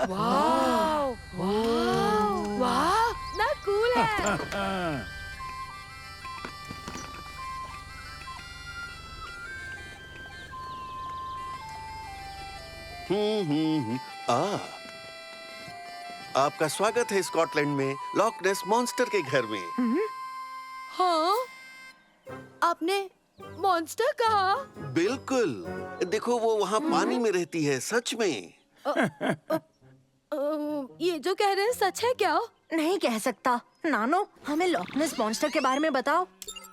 वाह वाह वाह, ना कूल है। आ, आपका स्वागत है स्कॉटलैंड में लॉक नेस मॉन्स्टर के घर में। हाँ, आपने मॉन्स्टर कहा? बिल्कुल, देखो वो वहाँ पानी में रहती है, सच में। ये जो कह रहे हैं सच है क्या? नहीं कह सकता। नानो, हमें लॉकनेस मॉन्स्टर के बारे में बताओ।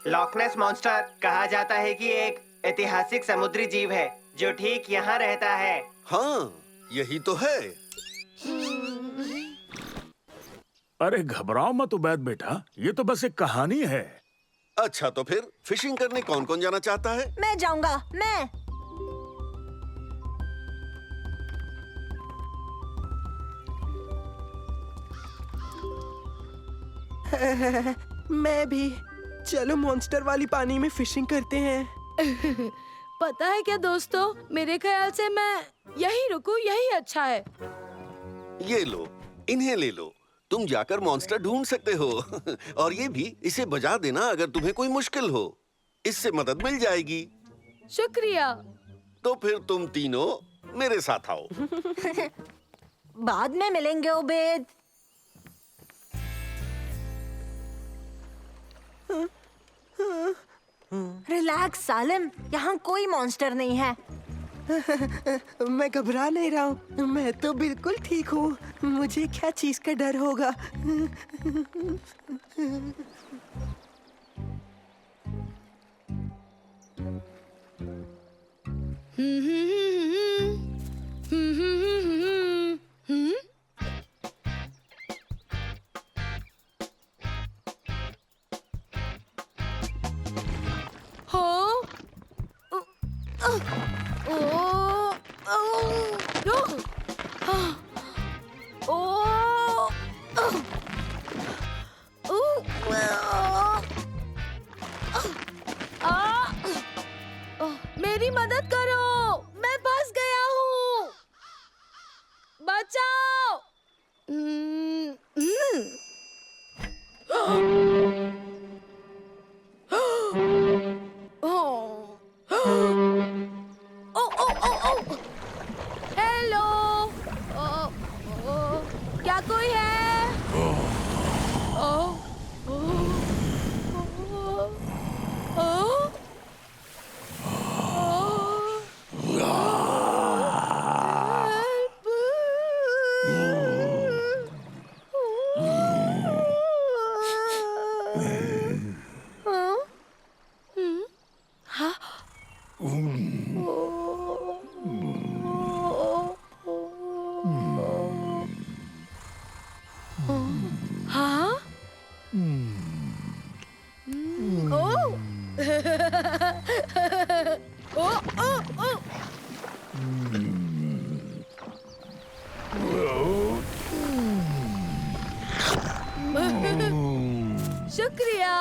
लॉकनेस मॉन्स्टर कहा जाता है कि एक ऐतिहासिक समुद्री जीव है जो ठीक यहाँ रहता है। हाँ, यही तो है। अरे घबराओ मत उबैद बेटा, ये तो बस एक कहानी है। अच्छा तो फिर फिशिंग करने कौन कौन जाना चाहता है? मैं जाऊंगा। मैं भी। चलो मॉन्स्टर वाली पानी में फिशिंग करते हैं। पता है क्या दोस्तों, मेरे ख्याल से मैं यही रुकूं, यही अच्छा है। ये लो, इन्हें ले लो। तुम जाकर मॉन्स्टर ढूंढ सकते हो। और ये भी, इसे बजा देना अगर तुम्हें कोई मुश्किल हो। इससे मदद मिल जाएगी। शुक्रिया। तो फिर तुम तीनों मेरे साथ आओ। बाद में मिलेंगे उबैद। रिलैक्स सालिम, यहाँ कोई मॉन्स्टर नहीं है। मैं घबरा नहीं रहा हूँ, मैं तो बिल्कुल ठीक हूँ। मुझे क्या चीज का डर होगा? मेरी मदद करो, मैं फंस गया हूँ, बचाओ। हेलो, क्या कोई है? हाँ? शुक्रिया।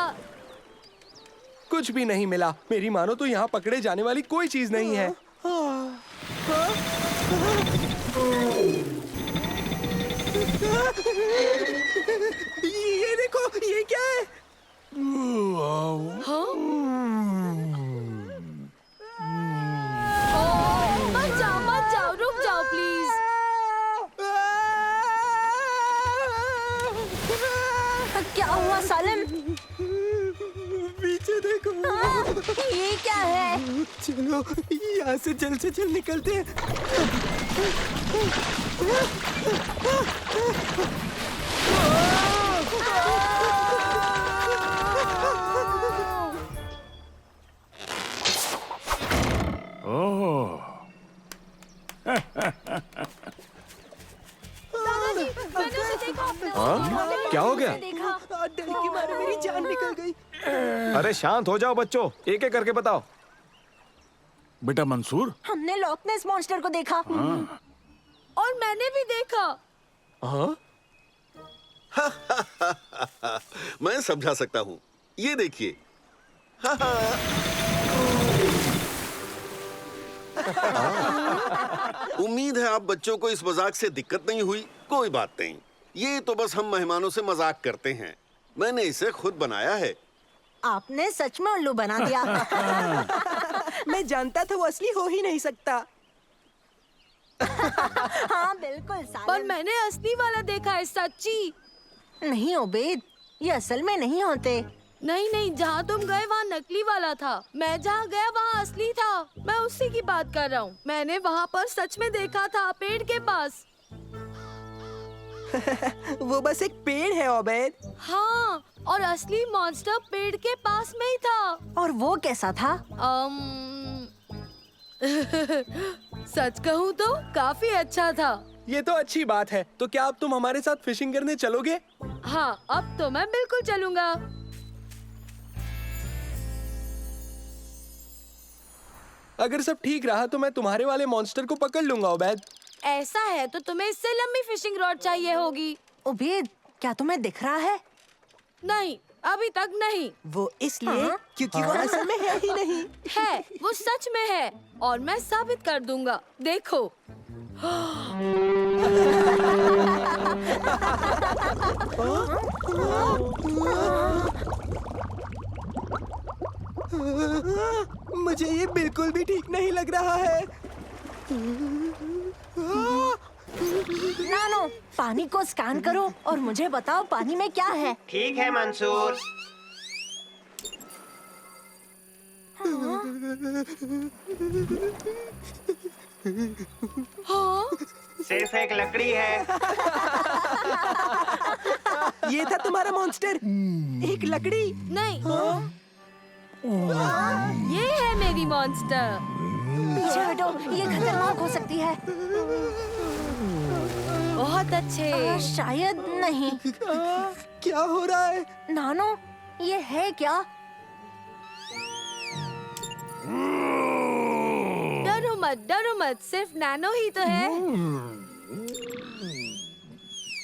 कुछ भी नहीं मिला। मेरी मानो तो यहाँ पकड़े जाने वाली कोई चीज नहीं है। ये देखो, ये क्या है? मत जाओ, रुक जाओ प्लीज। क्या हुआ सालिम? पीछे देखो। ये क्या है? चलो यहाँ से जल्द निकलते हैं। ओह, मैंने उसे देखा। हाँ? क्या हो गया? डर के मारे मेरी जान निकल गई। अरे शांत हो जाओ बच्चों, एक एक करके बताओ। बेटा मंसूर, हमने लॉकनेस मॉन्स्टर को देखा। और मैंने भी देखा। हाँ? मैं समझा सकता हूँ। ये देखिए। उम्मीद है आप बच्चों को इस मजाक से दिक्कत नहीं हुई। कोई बात नहीं, ये तो बस हम मेहमानों से मजाक करते हैं। मैंने इसे खुद बनाया है। आपने सच में उल्लू बना दिया। मैं जानता था वो असली हो ही नहीं सकता। हाँ बिल्कुल पर सालन। मैंने असली वाला देखा है, सच्ची। नहीं ओबेद, ये असल में नहीं होते। नहीं नहीं, जहाँ तुम गए वहाँ नकली वाला था। मैं जहाँ गया वहाँ असली था। मैं उसी की बात कर रहा हूँ। मैंने वहाँ पर सच में देखा था, पेड़ के पास। वो बस एक पेड़ है ओबेद। हाँ, और असली मॉन्स्टर पेड़ के पास में ही था। और वो कैसा था? सच कहूँ तो काफी अच्छा था। ये तो अच्छी बात है। तो क्या अब तुम हमारे साथ फिशिंग करने चलोगे? हाँ, अब तो मैं बिल्कुल चलूंगा। अगर सब ठीक रहा तो मैं तुम्हारे वाले मॉन्स्टर को पकड़ लूंगा ओबैद। ऐसा है तो तुम्हें इससे लंबी फिशिंग रॉड चाहिए होगी। ओबेद, क्या तुम्हें दिख रहा है? नहीं, अभी तक नहीं। वो इसलिए क्योंकि वो असल में है ही नहीं। है, वो सच में है और मैं साबित कर दूंगा। देखो। मुझे ये बिल्कुल भी ठीक नहीं लग रहा है। नानो, पानी को स्कैन करो और मुझे बताओ पानी में क्या है। ठीक है मंसूर। हाँ, सिर्फ एक लकड़ी है। ये था तुम्हारा मॉन्स्टर, एक लकड़ी। नहीं। ये है मेरी मॉन्स्टर। पीछे हटो, ये खतरनाक हो सकती है। बहुत अच्छे। शायद नहीं। क्या हो रहा है? नानो, ये है क्या? डरो मत, सिर्फ नैनो ही तो है।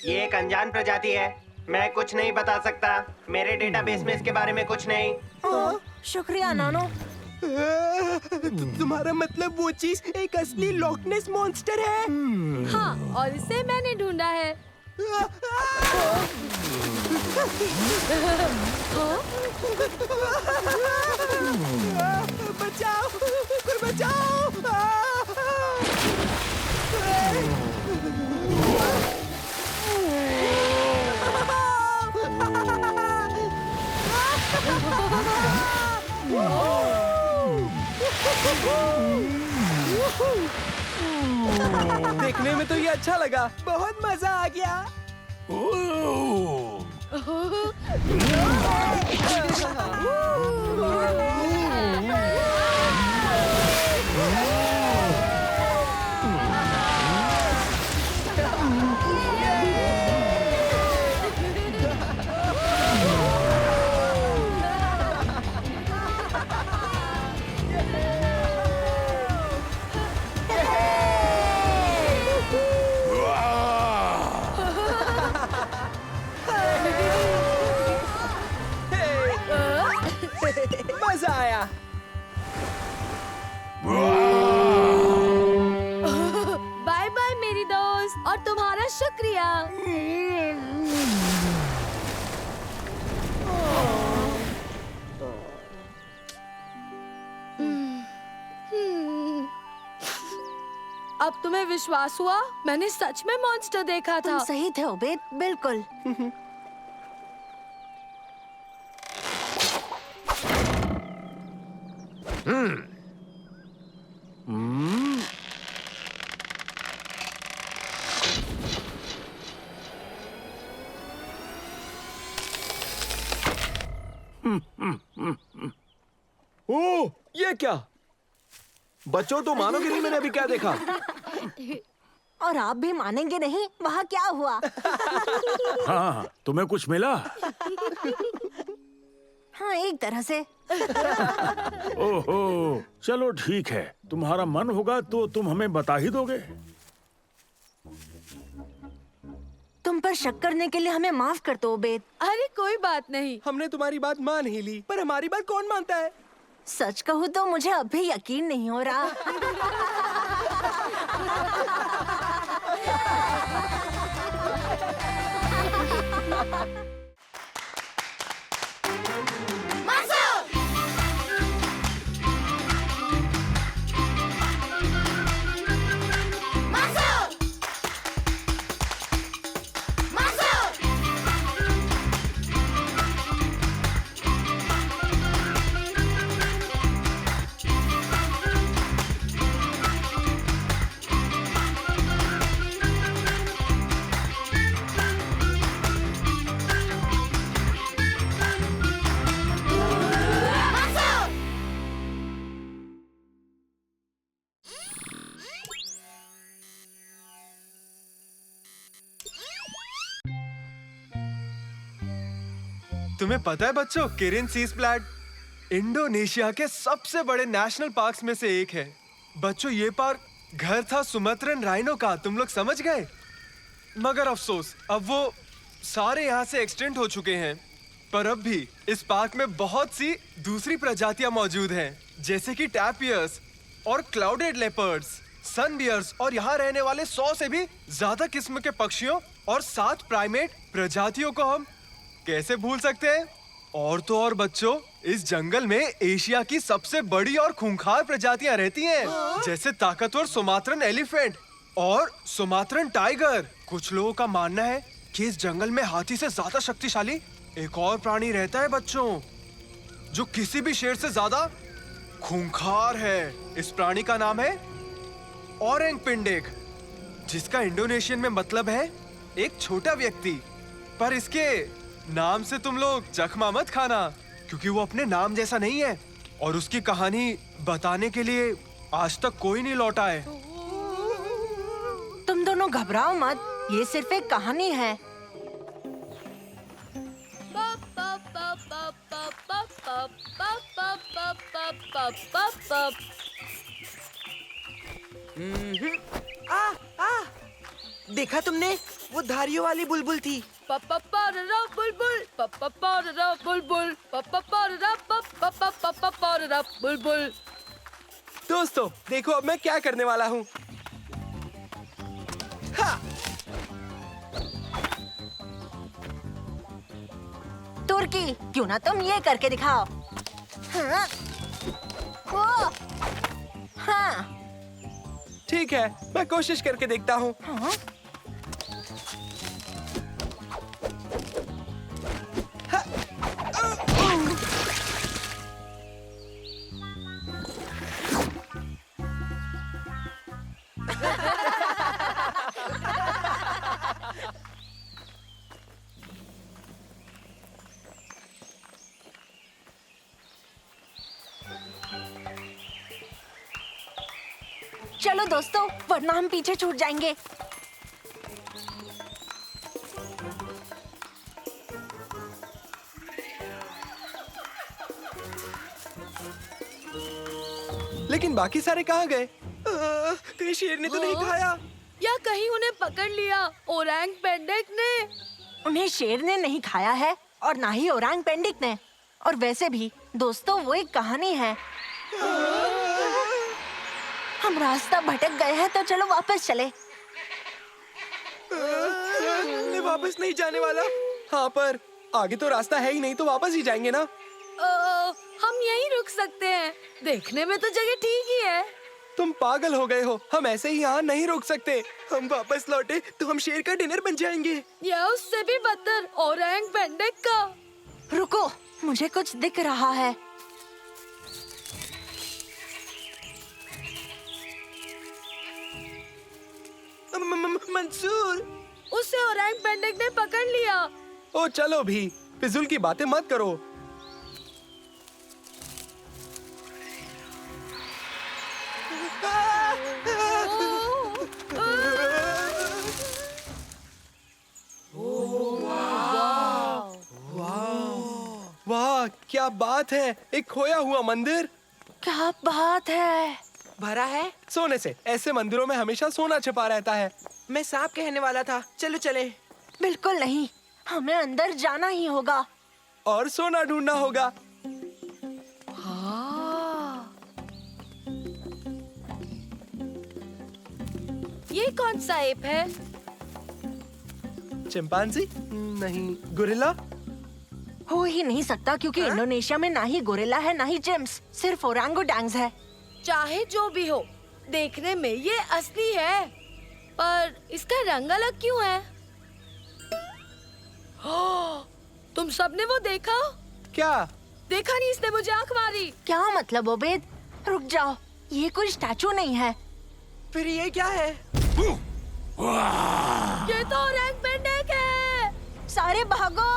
ये एक अनजान प्रजाति है। मैं कुछ नहीं बता सकता। मेरे डेटाबेस में इसके बारे में कुछ नहीं। शुक्रिया नानो। तुम्हारा मतलब वो चीज एक असली लॉकनेस मॉन्स्टर है? हाँ, और इसे मैंने ढूंढा है। बचाओ, कोई बचाओ। देखने में तो ये अच्छा लगा। बहुत मजा आ गया। मजा आया। बाय बाय मेरी दोस्त, और तुम्हारा शुक्रिया। अब तुम्हें विश्वास हुआ? मैंने सच में मॉन्स्टर देखा तुम था। सही थे ओबेद, बिल्कुल। ओह, ये क्या? बच्चों तो मानोगे नहीं मैंने अभी क्या देखा। और आप भी मानेंगे नहीं, वहाँ क्या हुआ? हाँ, तुम्हें कुछ मिला? हाँ, एक तरह से। ओहो, चलो ठीक है। तुम्हारा मन होगा तो तुम हमें बता ही दोगे। तुम पर शक करने के लिए हमें माफ कर दो ओबेद। अरे कोई बात नहीं। हमने तुम्हारी बात मान ही ली, पर हमारी बात कौन मानता है? सच कहूँ तो मुझे अब भी यकीन नहीं हो रहा। तुम्हें पता है बच्चों, किरिन सीसप्लैट इंडोनेशिया के सबसे बड़े नेशनल पार्क्स में से एक है। बच्चों, ये पार्क घर था सुमात्रन राइनो का, तुम लोग समझ गए? मगर अफसोस, अब वो सारे यहाँ से एक्सटेंट हो चुके हैं। पर अब भी इस पार्क में बहुत सी दूसरी प्रजातियां मौजूद हैं, जैसे कि टैपियर्स और क्लाउडेड लेपर्ड्स, सनबियर्स और यहाँ रहने वाले 100 से भी ज्यादा किस्म के पक्षियों और 7 प्राइमेट प्रजातियों को हम कैसे भूल सकते हैं? और तो और बच्चों, इस जंगल में एशिया की सबसे बड़ी और खूंखार प्रजातियां रहती हैं, जैसे ताकतवर सुमात्रन एलिफेंट और सुमात्रन टाइगर। कुछ लोगों का मानना है कि इस जंगल में हाथी से ज्यादा शक्तिशाली एक और प्राणी रहता है बच्चों, जो किसी भी शेर से ज्यादा खूंखार है। इस प्राणी का नाम है ओरंग पिंडिक, जिसका इंडोनेशियन में मतलब है एक छोटा व्यक्ति। पर इसके नाम से तुम लोग जख्मा मत खाना, क्योंकि वो अपने नाम जैसा नहीं है और उसकी कहानी बताने के लिए आज तक कोई नहीं लौटा है। तुम दोनों घबराओ मत, ये सिर्फ एक कहानी है। देखा तुमने, वो धारियों वाली बुलबुल थी। बुलबुल। दोस्तों देखो अब मैं क्या करने वाला हूँ। तुर्की, क्यों ना तुम ये करके दिखाओ। हाँ। ओ, हाँ। ठीक है, मैं कोशिश करके देखता हूँ। हाँ? चलो दोस्तों, वरना हम पीछे छूट जाएंगे। लेकिन बाकी सारे कहाँ गए? कहीं शेर ने तो नहीं खाया? या कहीं उन्हें पकड़ लिया ओरंग पेंडिक ने? उन्हें शेर ने नहीं खाया है और ना ही ओरंग पेंडिक ने। और वैसे भी दोस्तों, वो एक कहानी है। हम रास्ता भटक गए हैं, तो चलो वापस चले। मैं वापस नहीं जाने वाला। हाँ, पर आगे तो रास्ता है ही नहीं, तो वापस ही जाएंगे ना। हम यहीं रुक सकते हैं, देखने में तो जगह ठीक ही है। तुम पागल हो गए हो, हम ऐसे ही यहाँ नहीं रुक सकते। हम वापस लौटे तो हम शेर का डिनर बन जाएंगे। या उससे भी बदतर, ओरंग पेंडिक का। रुको, मुझे कुछ दिख रहा है। मंसूर, उसे ओरंग पेंडिक ने पकड़ लिया। ओ चलो भी, फिजूल की बातें मत करो। वाह, क्या बात है, एक खोया हुआ मंदिर। क्या बात है। भरा है। सोने से, ऐसे मंदिरों में हमेशा सोना छिपा रहता है। मैं सांप कहने वाला था। चलो चले। बिल्कुल नहीं, हमें अंदर जाना ही होगा और सोना ढूंढना होगा। हाँ। ये कौन सा एप है? चिंपांजी? नहीं, गोरिल्ला? हो ही नहीं सकता क्योंकि इंडोनेशिया में ना ही गोरिल्ला है ना ही चिम्प्स, सिर्फ ओरांगुटांग्स है। चाहे जो भी हो, देखने में ये असली है, पर इसका रंग अलग क्यों है? तुम सबने वो देखा? क्या? देखा नहीं इसने मुझे आंख मारी। क्या मतलब ओबेद? रुक जाओ, ये कोई स्टैचू नहीं है। फिर ये क्या है? ये तो ओरंग पेंडेक है। सारे भागो!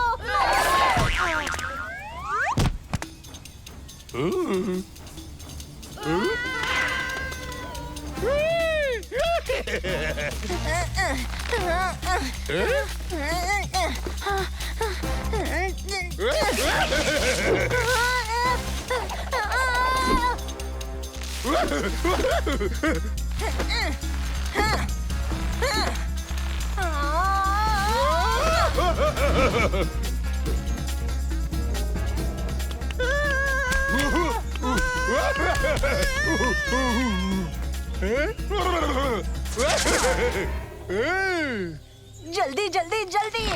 जल्दी जल्दी जल्दी!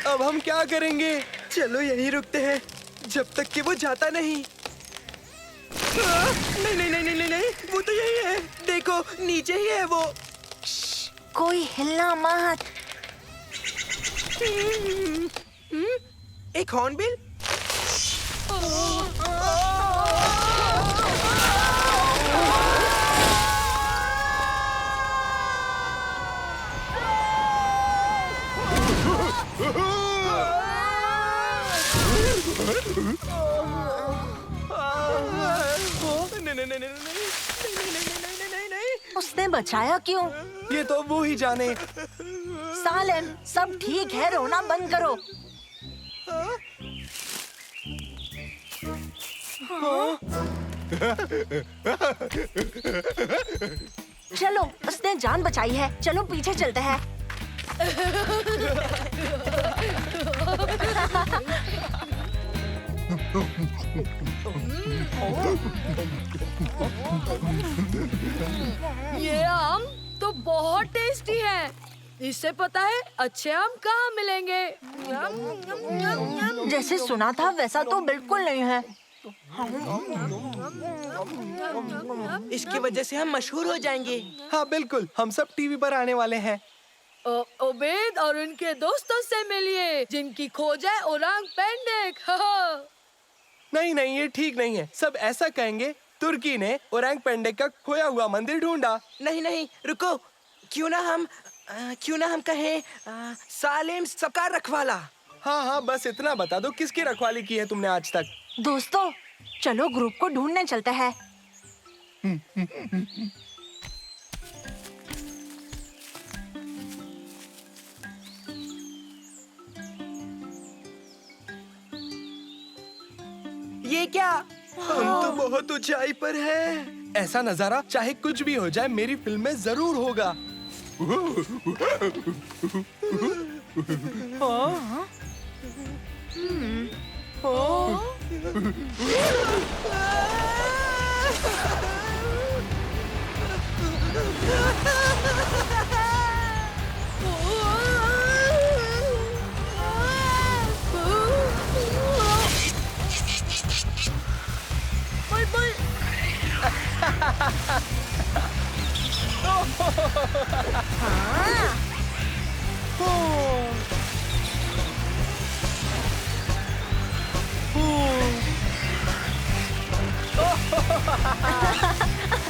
अब हम क्या करेंगे? चलो यहीं रुकते हैं जब तक कि वो जाता नहीं। नहीं नहीं नहीं नहीं नहीं, वो तो यही है। देखो नीचे ही है वो। कोई हिलना मत। एक हॉर्नबिल? उसने बचाया क्यों? ये तो वो ही जाने। सालेम, सब ठीक है, रोना बंद करो। चलो, उसने जान बचाई है, चलो पीछे चलते हैं। ये आम तो बहुत टेस्टी है। इससे पता है अच्छे आम कहाँ मिलेंगे। जैसे सुना था वैसा तो बिल्कुल नहीं है। इसकी वजह से हम मशहूर हो जाएंगे। हाँ बिल्कुल, हम सब टीवी पर आने वाले हैं। ओबेद और उनके दोस्तों से मिलिए जिनकी खोज है ओरांग पेंडेक। नहीं नहीं, ये ठीक नहीं है। सब ऐसा कहेंगे तुर्की ने ओरंग पेंडेक का खोया हुआ मंदिर ढूंढा। नहीं नहीं, रुको। क्यों ना हम कहें सालेम सबका रखवाला। हाँ हाँ, बस इतना बता दो, किसकी रखवाली की है तुमने आज तक? दोस्तों, चलो ग्रुप को ढूंढने चलते हैं। ये क्या? हम तो बहुत ऊंचाई पर हैं। ऐसा नजारा चाहे कुछ भी हो जाए मेरी फिल्म में जरूर होगा।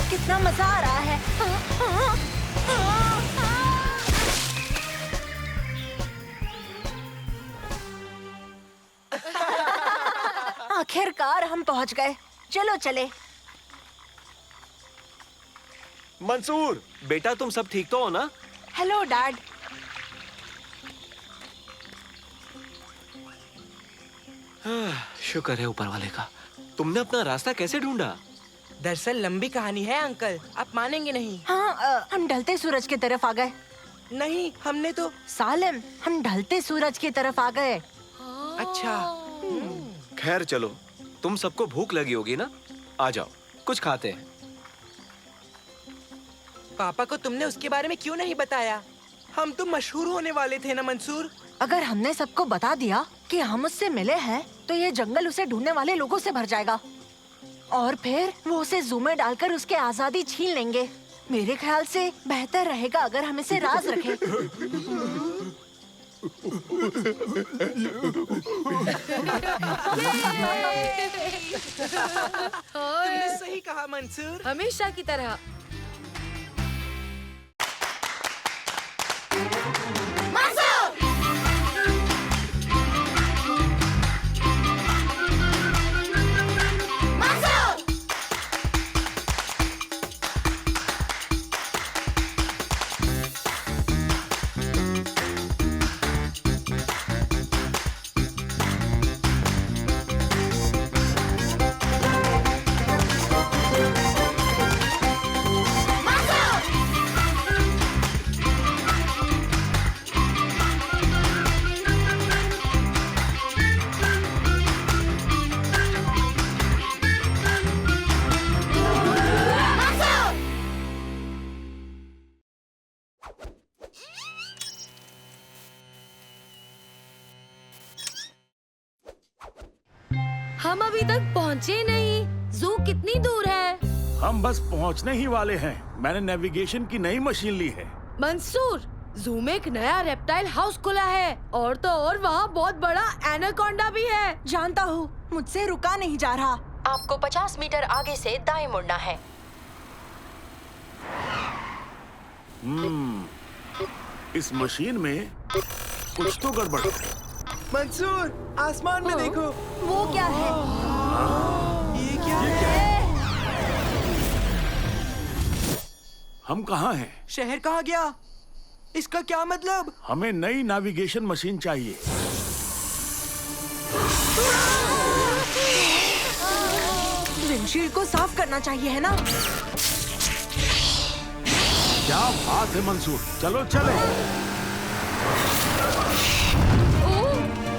कितना मजा आ रहा है। आखिरकार हम पहुंच गए। चलो चले। मंसूर बेटा, तुम सब ठीक तो हो ना? Hello dad. शुक्र है ऊपर वाले का। तुमने अपना रास्ता कैसे ढूंढा? दरअसल लंबी कहानी है अंकल, आप मानेंगे नहीं। हाँ, हम ढलते सूरज की तरफ आ गए। नहीं, हमने तो। सालिम, हम ढलते सूरज की तरफ आ गए। अच्छा। खैर चलो, तुम सबको भूख लगी होगी ना? आ जाओ, कुछ खाते हैं। पापा को तुमने उसके बारे में क्यों नहीं बताया? हम तो मशहूर होने वाले थे ना मंसूर। अगर हमने सबको बता दिया कि हम उससे मिले हैं, तो ये जंगल उसे ढूंढने वाले लोगों से भर जाएगा और फिर वो उसे जू में डालकर उसके आजादी छीन लेंगे। मेरे ख्याल से बेहतर रहेगा अगर हम इसे राज रखें। तुमने सही कहा मंसूर। हमेशा की तरह। हम अभी तक पहुँचे नहीं। जू कितनी दूर है? हम बस पहुंचने ही वाले हैं। मैंने नेविगेशन की नई मशीन ली है। मंसूर, जू में एक नया रेप्टाइल हाउस खुला है और तो और वहाँ बहुत बड़ा एनाकोंडा भी है। जानता हूँ, मुझसे रुका नहीं जा रहा। आपको 50 मीटर आगे से दाएं मुड़ना है। इस मशीन में कुछ तो गड़बड़ है। मंसूर, आसमान में देखो। वो क्या है? ये क्या है? हम कहाँ हैं? शहर कहाँ गया? इसका क्या मतलब? हमें नई नेविगेशन मशीन चाहिए। विंडशील्ड को साफ करना चाहिए, है ना? क्या बात है मंसूर, चलो चले।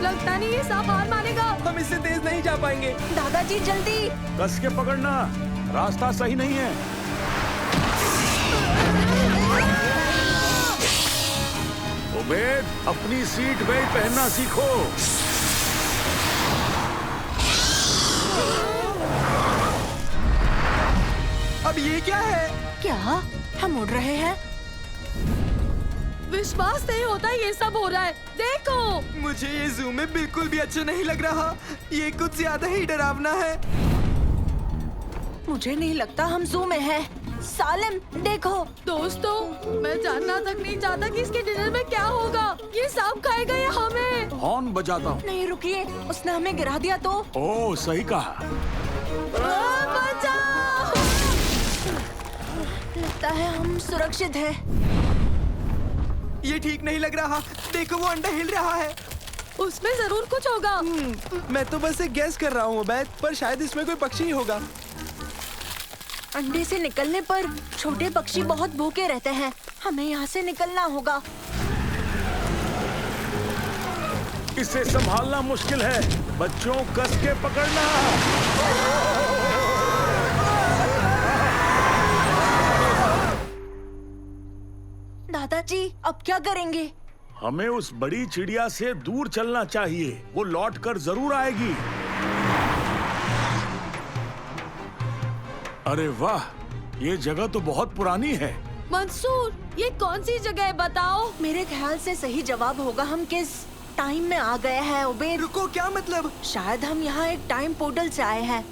लगता नहीं ये सांप हार मानेगा। हम इससे तेज नहीं जा पाएंगे। दादाजी जल्दी। कस के पकड़ना, रास्ता सही नहीं है। उबैद, अपनी सीट बेल्ट पहनना सीखो। अब ये क्या है? क्या हम उड़ रहे हैं? विश्वास नहीं होता ये सब हो रहा है। देखो, मुझे ये जू में बिल्कुल भी अच्छा नहीं लग रहा। ये कुछ ज्यादा ही डरावना है। मुझे नहीं लगता हम जू में हैं। सालिम, देखो। दोस्तों, मैं जानना तक नहीं चाहता कि इसके डिनर में क्या होगा। ये सांप खाएगा या हमें? हॉर्न बजाता हूँ। नहीं रुकिए, उसने हमें गिरा दिया तो। ओह, सही कहा। बचाओ! लगता है हम सुरक्षित हैं। ये ठीक नहीं लग रहा। देखो, वो अंडा हिल रहा है। उसमें जरूर कुछ होगा। मैं तो बस एक गैस कर रहा हूँ उबैद, पर शायद इसमें कोई पक्षी ही होगा। अंडे से निकलने पर छोटे पक्षी बहुत भूखे रहते हैं। हमें यहाँ से निकलना होगा। इसे संभालना मुश्किल है। बच्चों, कस के पकड़ना। दादाजी, अब क्या करेंगे? हमें उस बड़ी चिड़िया से दूर चलना चाहिए। वो लौट कर जरूर आएगी। अरे वाह, ये जगह तो बहुत पुरानी है। मंसूर, ये कौन सी जगह है बताओ? मेरे ख्याल से सही जवाब होगा हम किस टाइम में आ गए हैं उबैद। रुको, क्या मतलब? शायद हम यहाँ एक टाइम पोर्टल से आए हैं।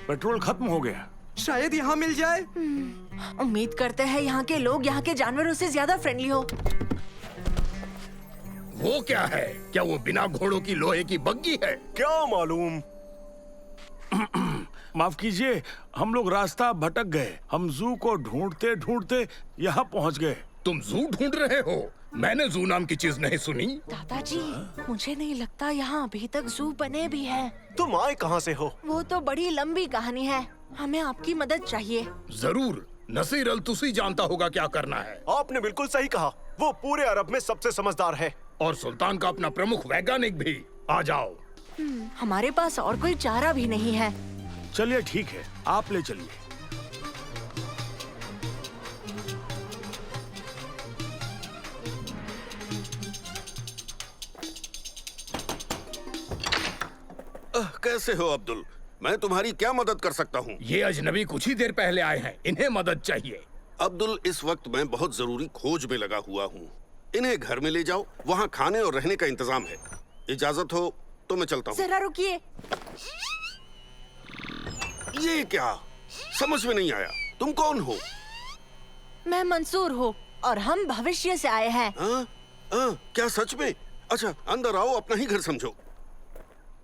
पेट्रोल खत्म हो गया। शायद यहाँ मिल जाए। उम्मीद करते हैं यहाँ के लोग यहाँ के जानवरों से ज्यादा फ्रेंडली हो। वो क्या है? क्या वो बिना घोड़ों की लोहे की बग्गी है? क्या मालूम। माफ कीजिए, हम लोग रास्ता भटक गए। हम जू को ढूंढते ढूंढते यहाँ पहुँच गए। तुम जू ढूंढ रहे हो? मैंने जू नाम की चीज नहीं सुनी। दादाजी, मुझे नहीं लगता यहाँ अभी तक जू बने भी है। तुम आए कहाँ से हो? वो तो बड़ी लंबी कहानी है। हमें आपकी मदद चाहिए। जरूर। नसीर अल तुसी जानता होगा क्या करना है। आपने बिल्कुल सही कहा। वो पूरे अरब में सबसे समझदार है। और सुल्तान का अपना प्रमुख वैज्ञानिक भी। आ जाओ। हमारे पास और कोई चारा भी नहीं है। चलिए ठीक है, आप ले चलिए। कैसे हो अब्दुल? मैं तुम्हारी क्या मदद कर सकता हूँ? ये अजनबी कुछ ही देर पहले आए हैं, इन्हें मदद चाहिए। अब्दुल, इस वक्त मैं बहुत जरूरी खोज में लगा हुआ हूँ। इन्हें घर में ले जाओ, वहाँ खाने और रहने का इंतजाम है। इजाजत हो तो मैं चलता हूँ। जरा रुकिए। ये क्या? समझ में नहीं आया। तुम कौन हो? मैं मंसूर हूँ और हम भविष्य से आए हैं। क्या सच में? अच्छा, अंदर आओ, अपना ही घर समझो।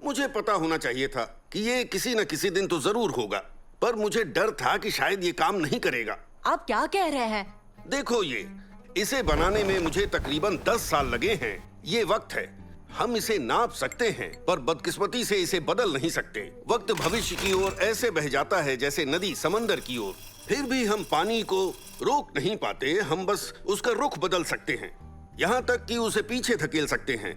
मुझे पता होना चाहिए था कि ये किसी न किसी दिन तो जरूर होगा, पर मुझे डर था कि शायद ये काम नहीं करेगा। आप क्या कह रहे हैं? देखो, इसे बनाने में मुझे तकरीबन 10 साल लगे हैं। ये वक्त है, हम इसे नाप सकते हैं, पर बदकिस्मती से इसे बदल नहीं सकते। वक्त भविष्य की ओर ऐसे बह जाता है जैसे नदी समंदर की ओर। फिर भी हम पानी को रोक नहीं पाते, हम बस उसका रुख बदल सकते हैं, यहाँ तक कि उसे पीछे धकेल सकते हैं।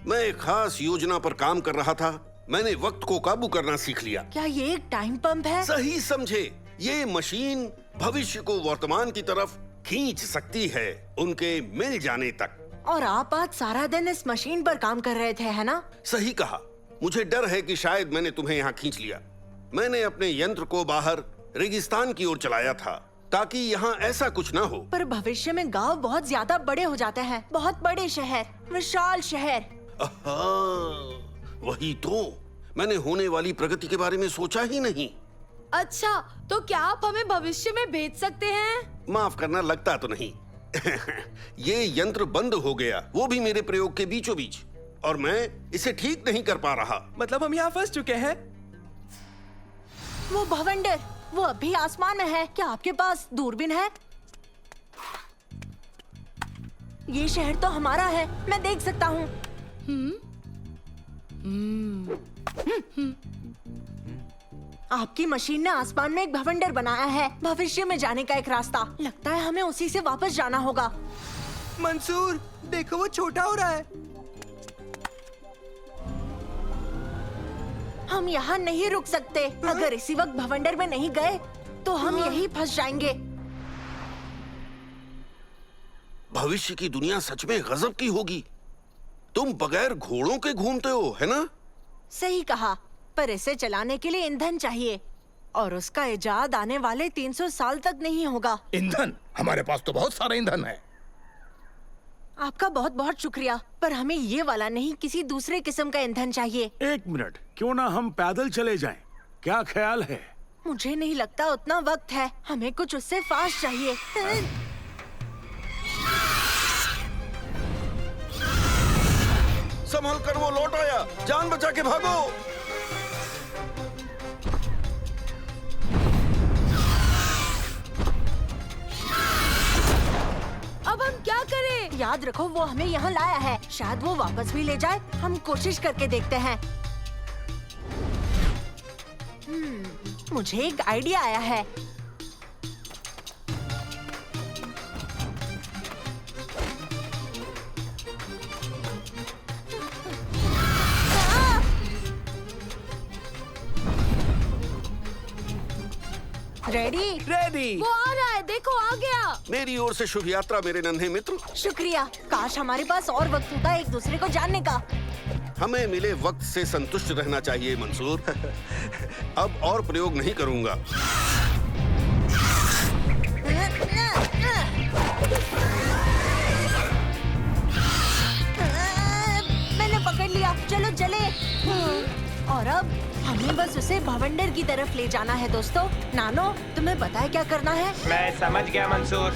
मैं एक खास योजना पर काम कर रहा था। मैंने वक्त को काबू करना सीख लिया। क्या ये एक टाइम पंप है? सही समझे। ये मशीन भविष्य को वर्तमान की तरफ खींच सकती है, उनके मिल जाने तक। और आप आज सारा दिन इस मशीन पर काम कर रहे थे, है ना? सही कहा। मुझे डर है कि शायद मैंने तुम्हें यहाँ खींच लिया। मैंने अपने यंत्र को बाहर रेगिस्तान की ओर चलाया था ताकि यहाँ ऐसा कुछ ना हो। पर भविष्य में गांव बहुत ज्यादा बड़े हो जाते हैं, बहुत बड़े शहर, विशाल शहर। वही तो, मैंने होने वाली प्रगति के बारे में सोचा ही नहीं। अच्छा, तो क्या आप हमें भविष्य में भेज सकते हैं? माफ करना, लगता तो नहीं। ये यंत्र बंद हो गया, वो भी मेरे प्रयोग के बीचों बीच, और मैं इसे ठीक नहीं कर पा रहा। मतलब हम यहाँ फंस चुके हैं। वो भवंडर, वो अभी आसमान में है। क्या आपके पास दूरबीन है? ये शहर तो हमारा है, मैं देख सकता हूँ। आपकी मशीन ने आसमान में एक भवंडर बनाया है, भविष्य में जाने का एक रास्ता। लगता है हमें उसी से वापस जाना होगा। मंसूर, देखो वो छोटा हो रहा है। हम यहाँ नहीं रुक सकते। अगर इसी वक्त भवंडर में नहीं गए तो हम यहीं फंस जाएंगे। भविष्य की दुनिया सच में गजब की होगी। तुम बगैर घोड़ों के घूमते हो, है ना? सही कहा, पर इसे चलाने के लिए ईंधन चाहिए, और उसका इजाद आने वाले 300 साल तक नहीं होगा। ईंधन? हमारे पास तो बहुत सारा ईंधन है। आपका बहुत बहुत शुक्रिया, पर हमें ये वाला नहीं, किसी दूसरे किस्म का ईंधन चाहिए। एक मिनट, क्यों ना हम पैदल चले जाएं? क्या ख्याल है? मुझे नहीं लगता उतना वक्त है, हमें कुछ उससे फास्ट चाहिए। संभल कर, वो लौट आया। जान बचा के भागो। अब हम क्या करें? याद रखो, वो हमें यहाँ लाया है, शायद वो वापस भी ले जाए। हम कोशिश करके देखते हैं। मुझे एक आइडिया आया है। रेडी? रेडी। वो आ रहा है, देखो आ गया। मेरी ओर से शुभ यात्रा मेरे नन्हे मित्र। शुक्रिया। काश हमारे पास और वक्त होता एक दूसरे को जानने का। हमें मिले वक्त से संतुष्ट रहना चाहिए मंसूर। अब और प्रयोग नहीं करूंगा। मैंने पकड़ लिया, चलो चले। और अब हमें बस उसे भवंडर की तरफ ले जाना है। दोस्तों, नानो, तुम्हें पता है क्या करना है? मैं समझ गया मंसूर।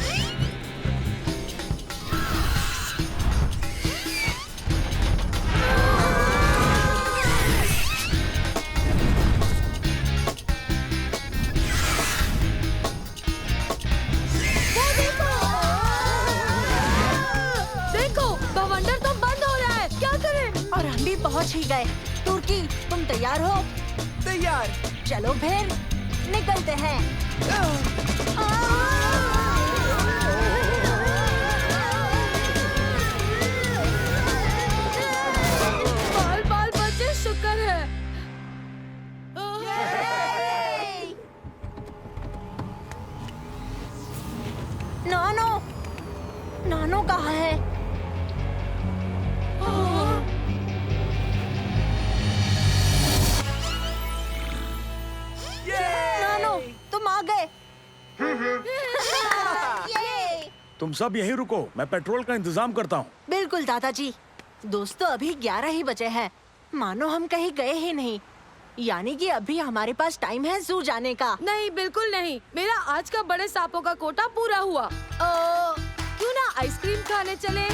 देखो, भवंडर तो बंद हो रहा है, क्या करें? और हम भी पहुंच ही गए। तुर्की, तुम तैयार हो? तैयार। चलो फिर निकलते हैं। बार तुम सब यहीं रुको, मैं पेट्रोल का इंतजाम करता हूँ। बिल्कुल दादाजी। दोस्तों अभी 11 ही बजे हैं, मानो हम कहीं गए ही नहीं। यानी कि अभी हमारे पास टाइम है जू जाने का। नहीं, बिल्कुल नहीं। मेरा आज का बड़े सांपों का कोटा पूरा हुआ। क्यों ना आइसक्रीम खाने चले?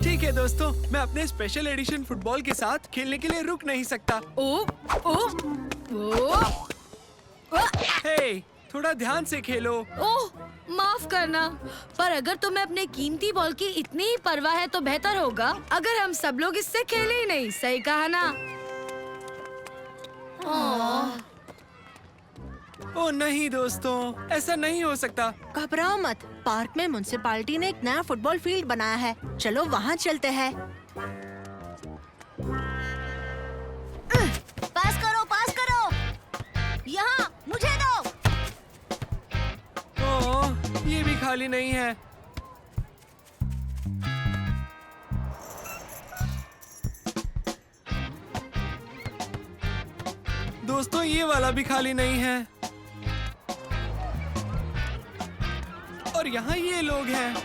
ठीक है दोस्तों, मैं अपने स्पेशल एडिशन फुटबॉल के साथ खेलने के लिए रुक नहीं सकता। हे, थोड़ा ध्यान से खेलो। ओह, माफ करना, पर अगर तुम्हें अपने कीमती बॉल की इतनी ही परवाह है तो बेहतर होगा अगर हम सब लोग इससे खेले ही नहीं। सही कहा ना? ओह नहीं दोस्तों, ऐसा नहीं हो सकता। घबराओ मत, पार्क में म्युनिसिपैलिटी ने एक नया फुटबॉल फील्ड बनाया है, चलो वहाँ चलते हैं। पास करो, यहाँ मुझे दो। ओह, ये भी खाली नहीं है। दोस्तों ये वाला भी खाली नहीं है। और यहाँ ये लोग हैं।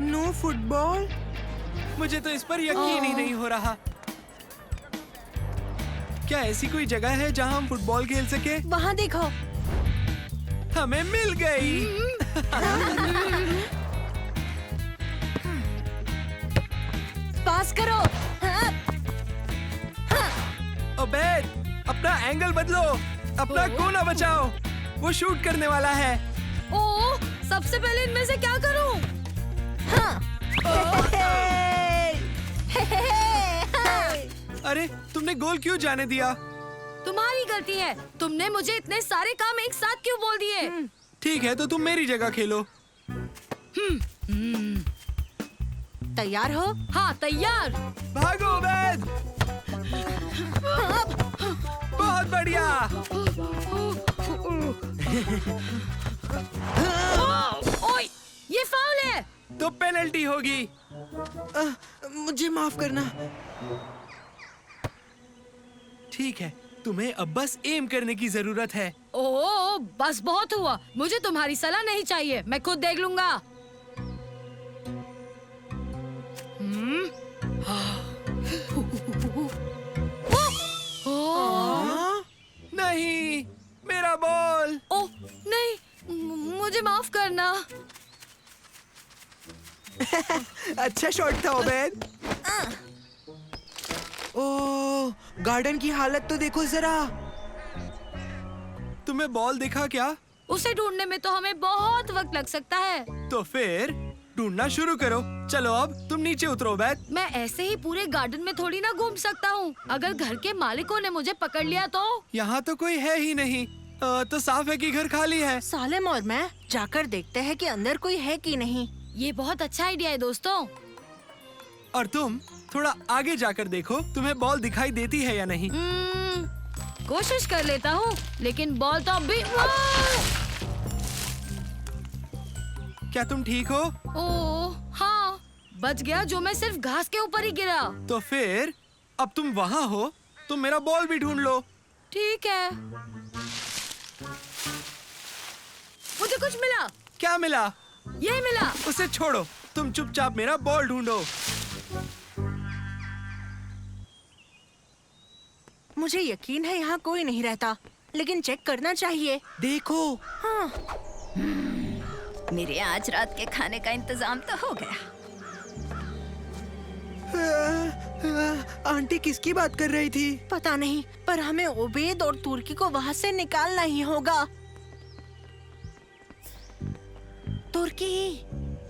Know football? मुझे तो इस पर यकीन ही नहीं हो रहा। क्या ऐसी कोई जगह है जहाँ हम फुटबॉल खेल सके? वहाँ देखो। हमें मिल गई। पास करो। ओबेद, अपना एंगल बदलो, अपना कोना बचाओ, वो शूट करने वाला है। ओह, सबसे पहले इनमें से क्या करूं? अरे तुमने गोल क्यों जाने दिया? तुम्हारी गलती है, तुमने मुझे इतने सारे काम एक साथ क्यों बोल दिए? ठीक है, तो तुम मेरी जगह खेलो। तैयार हो? हाँ, तैयार। भागो ओबेद। बहुत बढ़िया। ओए, ये फाउल है। तो पेनल्टी होगी। मुझे माफ करना। ठीक है, तुम्हें अब बस एम करने की जरूरत है। ओह, बस बहुत हुआ, मुझे तुम्हारी सलाह नहीं चाहिए, मैं खुद देख लूंगा। नहीं, मेरा बॉल। ओह नहीं, मुझे माफ करना। अच्छा शॉट था ओबेद। ओह, गार्डन की हालत तो देखो जरा। तुम्हें बॉल दिखा क्या? उसे ढूंढने में तो हमें बहुत वक्त लग सकता है। तो फिर ढूंढना शुरू करो। चलो अब तुम नीचे उतरो ओबेद। मैं ऐसे ही पूरे गार्डन में थोड़ी ना घूम सकता हूँ। अगर घर के मालिकों ने मुझे पकड़ लिया तो? यहाँ तो कोई है ही नहीं। तो साफ है कि घर खाली है। सालेम और मैं जाकर देखते हैं कि अंदर कोई है कि नहीं। ये बहुत अच्छा आइडिया है दोस्तों। और तुम थोड़ा आगे जाकर देखो, तुम्हें बॉल दिखाई देती है या नहीं। कोशिश कर लेता हूँ, लेकिन बॉल तो अभी। क्या तुम ठीक हो? ओह हाँ, बच गया, जो मैं सिर्फ घास के ऊपर ही गिरा। तो फिर अब तुम वहाँ हो तो मेरा बॉल भी ढूंढ लो। ठीक है। मुझे कुछ मिला। क्या मिला? ये मिला। उसे छोड़ो, तुम चुपचाप मेरा बॉल ढूंढो। मुझे यकीन है यहाँ कोई नहीं रहता। लेकिन चेक करना चाहिए। देखो। हाँ। मेरे आज रात के खाने का इंतजाम तो हो गया। आंटी किसकी बात कर रही थी? पता नहीं, पर हमें ओबेद और तुर्की को वहाँ से निकालना ही होगा। तुर्की,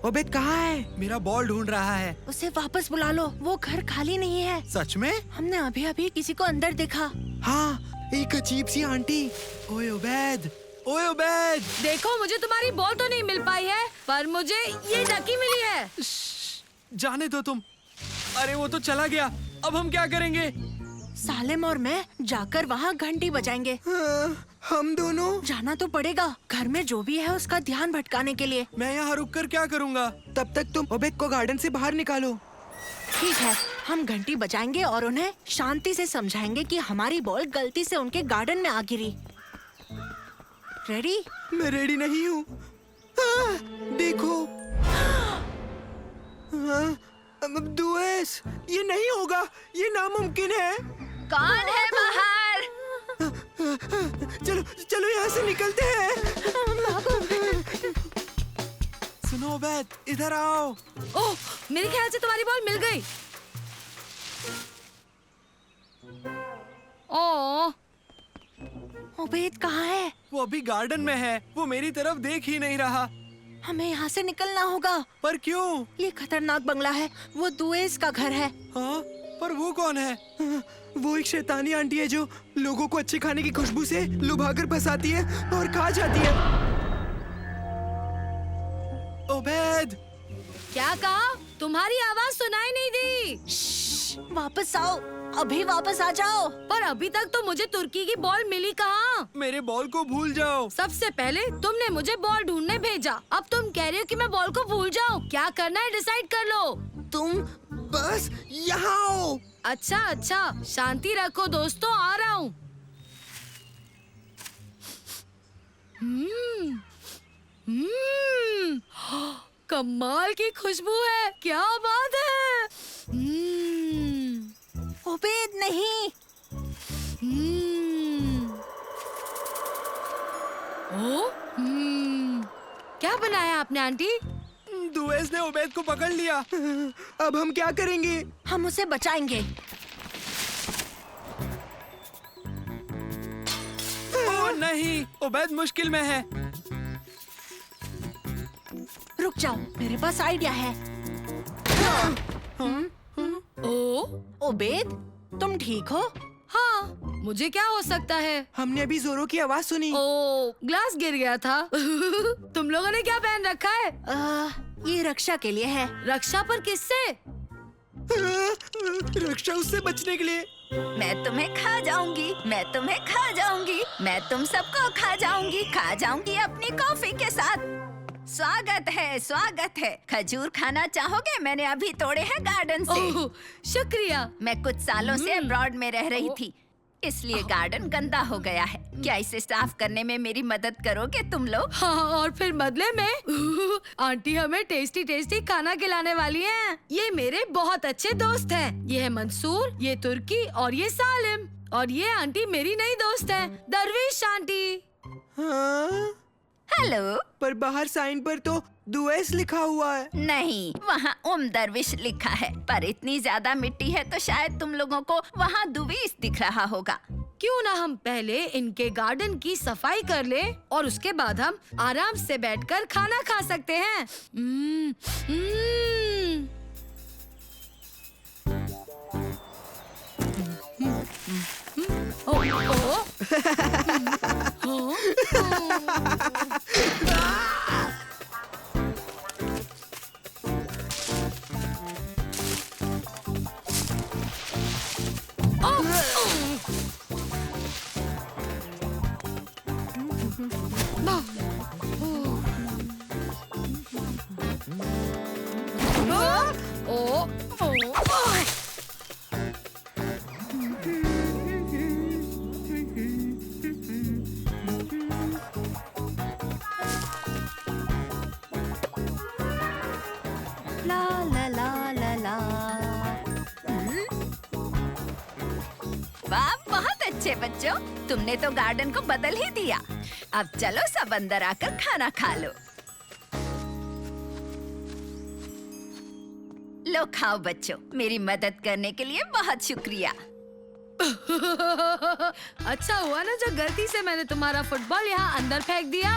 ओबेद कहाँ है? मेरा बॉल ढूंढ रहा है। उसे वापस बुला लो, वो घर खाली नहीं है। सच में? हमने अभी अभी किसी को अंदर देखा। हाँ, एक अजीब सी आंटी। ओए उबैद, ओए उबैद। देखो, मुझे तुम्हारी बॉल तो नहीं मिल पाई है, पर मुझे ये डकी मिली है। जाने दो तुम। अरे वो तो चला गया, अब हम क्या करेंगे? सालिम और मैं जाकर वहाँ घंटी बजाएंगे। हम दोनों जाना तो पड़ेगा, घर में जो भी है उसका ध्यान भटकाने के लिए। मैं यहाँ रुककर क्या करूँगा? तब तक तुम ओबेद को गार्डन से बाहर निकालो। ठीक है, हम घंटी बजाएंगे और उन्हें शांति से समझाएंगे कि हमारी बॉल गलती से उनके गार्डन में आ गिरी। रेडी? मैं रेडी नहीं हूँ। देखो। दुएस, ये नहीं होगा, ये नामुमकिन है। कौन है बाहर? चलो चलो यहाँ से निकलते हैं। सुनो उबैद, इधर आओ। ओह, मेरे ख्याल से तुम्हारी बॉल मिल गई। ओह, ओबेद कहाँ है? वो अभी गार्डन में है, वो मेरी तरफ देख ही नहीं रहा। हमें यहाँ से निकलना होगा। पर क्यों? ये खतरनाक बंगला है, वो दुएस का घर है। हाँ, पर वो कौन है? वो एक शैतानी आंटी है जो लोगों को अच्छे खाने की खुशबू से लुभाकर फंसाती है और खा जाती है। उबैद, क्या कहा? तुम्हारी आवाज सुनाई नहीं दी। वापस आओ, अभी वापस आ जाओ। पर अभी तक तो मुझे तुर्की की बॉल मिली कहाँ? मेरे बॉल को भूल जाओ। सबसे पहले तुमने मुझे बॉल ढूंढने भेजा, अब तुम कह रहे हो कि मैं बॉल को भूल जाऊं। क्या करना है डिसाइड कर लो। तुम बस यहाँ आओ। अच्छा अच्छा, शांति रखो दोस्तों, आ रहा हूँ। कमाल की खुशबू है, क्या बात है। ओबेद नहीं। क्या बनाया आपने आंटी? दुएस ने उबैद को पकड़ लिया। अब हम क्या करेंगे? हम उसे बचाएंगे। ओ नहीं, उबैद मुश्किल में है। रुक जाओ, मेरे पास आइडिया है। ओबेद, तुम ठीक हो? हाँ, मुझे क्या हो सकता है? हमने अभी जोरों की आवाज सुनी। ओ, ग्लास गिर गया था। तुम लोगों ने क्या पहन रखा है? ये रक्षा के लिए है। रक्षा पर किससे? रक्षा उससे बचने के लिए। मैं तुम्हें खा जाऊंगी, मैं तुम्हें खा जाऊंगी, मैं तुम सबको खा जाऊंगी अपनी कॉफी के साथ। स्वागत है, स्वागत है। खजूर खाना चाहोगे? मैंने अभी तोड़े हैं गार्डन से। ओह, शुक्रिया। मैं कुछ सालों से अब्रॉड में रह रही थी, इसलिए गार्डन गंदा हो गया है। क्या इसे साफ करने में मेरी मदद करोगे तुम लोग? हाँ, और फिर बदले में आंटी हमें टेस्टी टेस्टी खाना खिलाने वाली हैं। ये मेरे बहुत अच्छे दोस्त हैं। ये है मंसूर, ये तुर्की और ये सालिम। और ये आंटी मेरी नई दोस्त है, दरवेश आंटी। हाँ? हेलो। पर बाहर साइन पर तो दुएस लिखा हुआ है। नहीं, वहाँ दरविश लिखा है, पर इतनी ज्यादा मिट्टी है तो शायद तुम लोगों को वहाँ दुवीस दिख रहा होगा। क्यों ना हम पहले इनके गार्डन की सफाई कर ले और उसके बाद हम आराम से बैठकर खाना खा सकते हैं। ला ला ला ला ला। वाह, बहुत अच्छे बच्चों, तुमने तो गार्डन को बदल ही दिया। अब चलो सब अंदर आकर खाना खा लो। लो खाओ बच्चों, मेरी मदद करने के लिए बहुत शुक्रिया। अच्छा हुआ ना जो गलती से मैंने तुम्हारा फुटबॉल यहाँ अंदर फेंक दिया।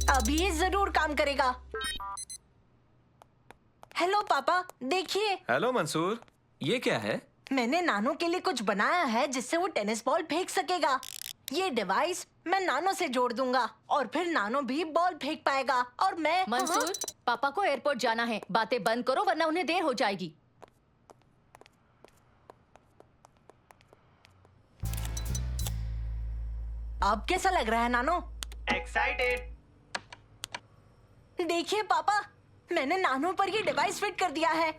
अब ये जरूर काम करेगा। हेलो पापा, देखिए। हेलो मंसूर, ये क्या है? मैंने नानो के लिए कुछ बनाया है जिससे वो टेनिस बॉल फेंक सकेगा। ये डिवाइस मैं नानो से जोड़ दूंगा और फिर नानो भी बॉल फेंक पाएगा और मैं। मंसूर, पापा को एयरपोर्ट जाना है, बातें बंद करो वरना उन्हें देर हो जाएगी। अब कैसा लग रहा है नानो? एक्साइटेड। देखिए पापा, मैंने नानो पर ये डिवाइस फिट कर दिया है।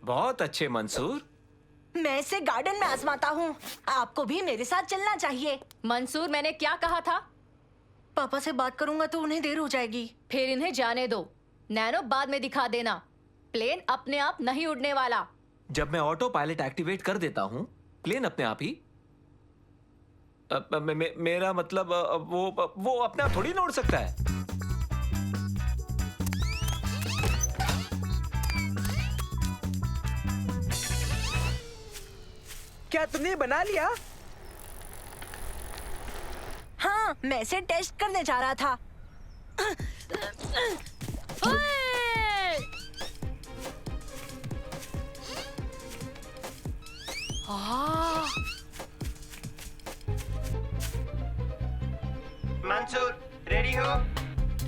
बहुत अच्छे मंसूर। मैं इसे गार्डन में आजमाता हूँ। आपको भी मेरे साथ चलना चाहिए। मंसूर, मैंने क्या कहा था? पापा से बात करूंगा तो उन्हें देर हो जाएगी। फिर इन्हें जाने दो, नैनो बाद में दिखा देना। प्लेन अपने आप नहीं उड़ने वाला। जब मैं ऑटो पायलट एक्टिवेट कर देता हूँ, प्लेन अपने आप ही मेरा मतलब वो अपने आप थोड़ी ना उड़ सकता है। क्या तुमने बना लिया? हाँ, मैं इसे टेस्ट करने जा रहा था। मंसूर, रेडी हो?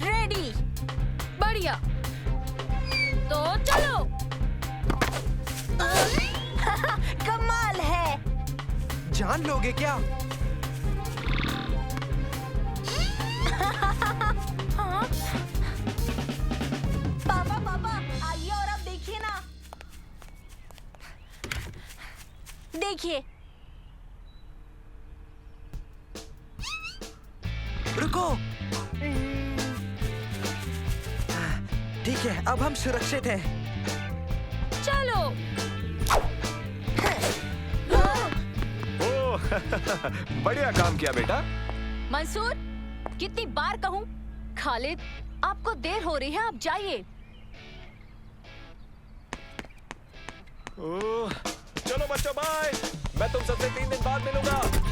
रेडी। बढ़िया, तो चलो। कमाल है। जान लोगे क्या? हाँ? पापा पापा आइए और अब देखिए ना। देखिए। रुको। ठीक है, अब हम सुरक्षित हैं। चलो। बढ़िया काम किया बेटा। मंसूर, कितनी बार कहूँ? खालिद, आपको देर हो रही है, आप जाइए। चलो बच्चों, बाय। मैं तुम सबसे 3 दिन बाद मिलूंगा।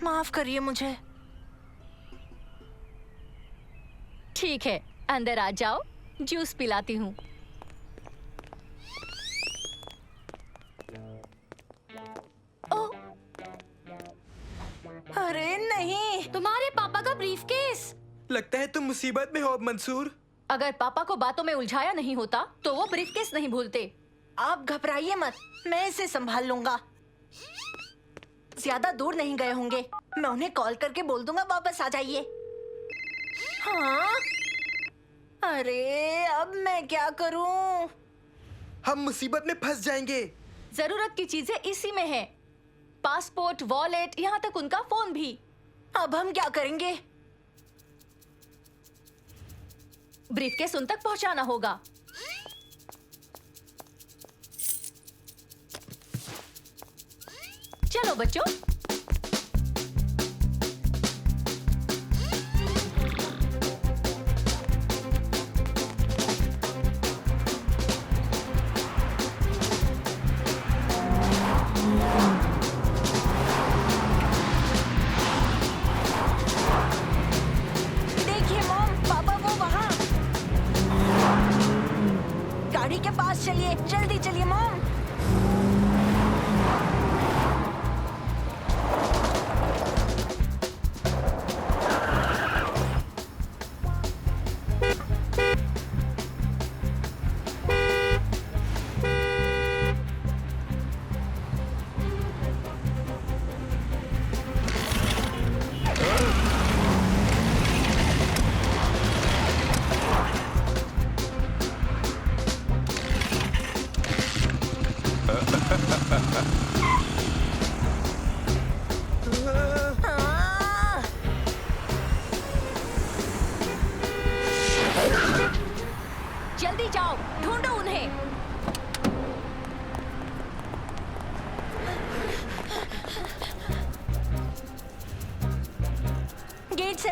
माफ करिए मुझे। ठीक है, अंदर आ जाओ, जूस पिलाती हूँ। अरे नहीं, तुम्हारे पापा का ब्रीफकेस। लगता है तुम मुसीबत में हो अब मंसूर। अगर पापा को बातों में उलझाया नहीं होता तो वो ब्रीफकेस नहीं भूलते। आप घबराइए मत, मैं इसे संभाल लूंगा। ज्यादा दूर नहीं गए होंगे, मैं उन्हें कॉल करके बोल दूंगा वापस आ जाइए। हाँ? अरे अब मैं क्या करूं? हम मुसीबत में फंस जाएंगे। जरूरत की चीजें इसी में है, पासपोर्ट, वॉलेट, यहाँ तक उनका फोन भी। अब हम क्या करेंगे? ब्रीफकेस उन तक पहुंचाना होगा। चलो बच्चों।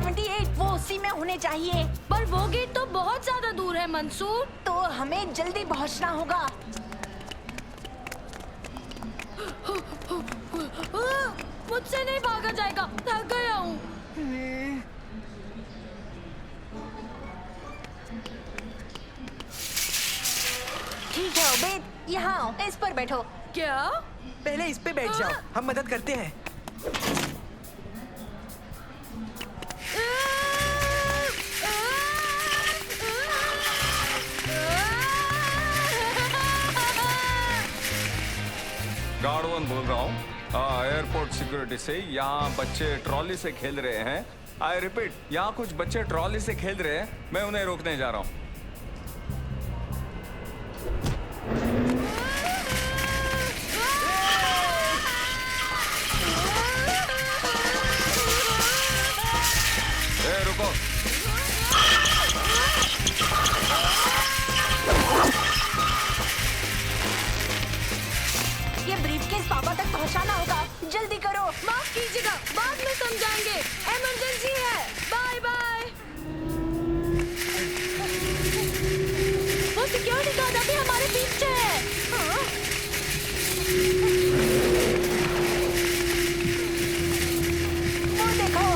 78 वो उसी में होने चाहिए। पर वो गेट तो बहुत ज्यादा दूर है मंसूर। तो हमें जल्दी पहुंचना होगा। मुझसे नहीं भागा जाएगा, थक गया हूँ। ठीक है उबैद, यहाँ आओ, इस पर बैठो। क्या? पहले इस पे बैठ जाओ, हम मदद करते हैं। गार्ड वन बोल रहा हूँ एयरपोर्ट सिक्योरिटी से। यहाँ बच्चे ट्रॉली से खेल रहे हैं। आई रिपीट, यहाँ कुछ बच्चे ट्रॉली से खेल रहे हैं, मैं उन्हें रोकने जा रहा हूँ। रुको। ये ब्रीफकेस पापा तक पहुंचाना होगा, जल्दी करो। माफ कीजिएगा, बाद में समझाएंगे, इमरजेंसी है। Bye bye. वो सिक्योरिटी गार्ड अभी हमारे पीछे है। हाँ? वो देखो।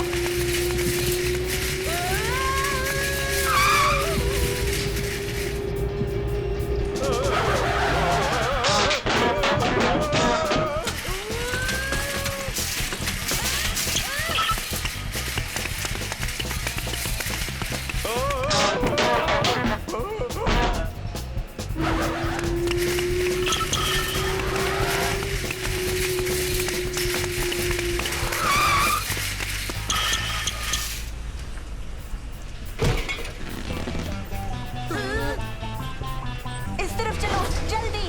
इस तरफ चलो, जल्दी।